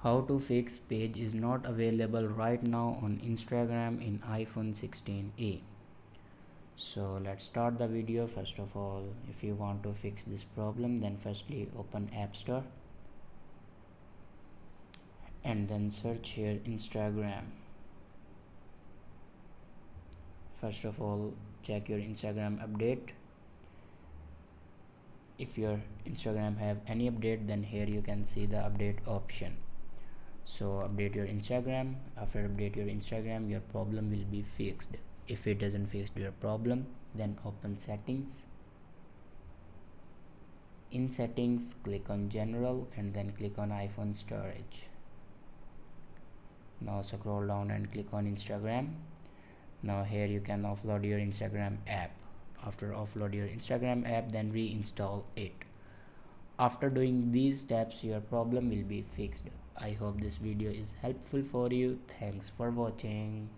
How to fix page is not available right now on Instagram in iPhone 16a. So let's start the video. First of all, if you want to fix this problem, then firstly open App Store and then search here Instagram. First of all, check your Instagram update. If your Instagram have any update, then here you can see the update option. So update your Instagram. After update your Instagram, your problem will be fixed. If it doesn't fix your problem, then open settings. In settings, click on general and then click on iPhone storage. Now scroll down and click on Instagram. Now here you can offload your Instagram app. After offload your Instagram app, then reinstall it. After doing these steps, your problem will be fixed. I hope this video is helpful for you. Thanks for watching.